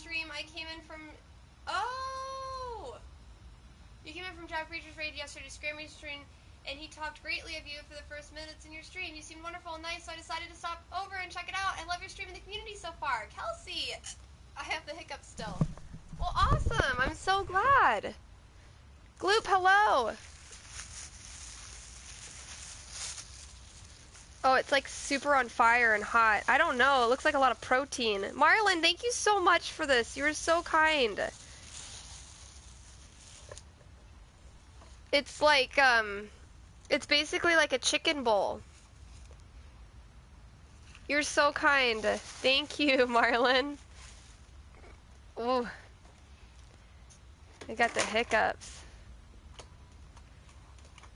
stream. I came in from... Oh! You came in from Jack Preacher's raid yesterday to Scrammy stream, and he talked greatly of you for the first minutes in your stream. You seemed wonderful and nice, so I decided to stop over and check it out. I love your stream and the community so far. Kelsey! I have the hiccups still. Well, awesome! I'm so glad. Gloop, hello! Oh, it's like super on fire and hot. I don't know. It looks like a lot of protein. Marlon, thank you so much for this. You were so kind. It's like, it's basically like a chicken bowl. You're so kind. Thank you, Marlon. Ooh. I got the hiccups.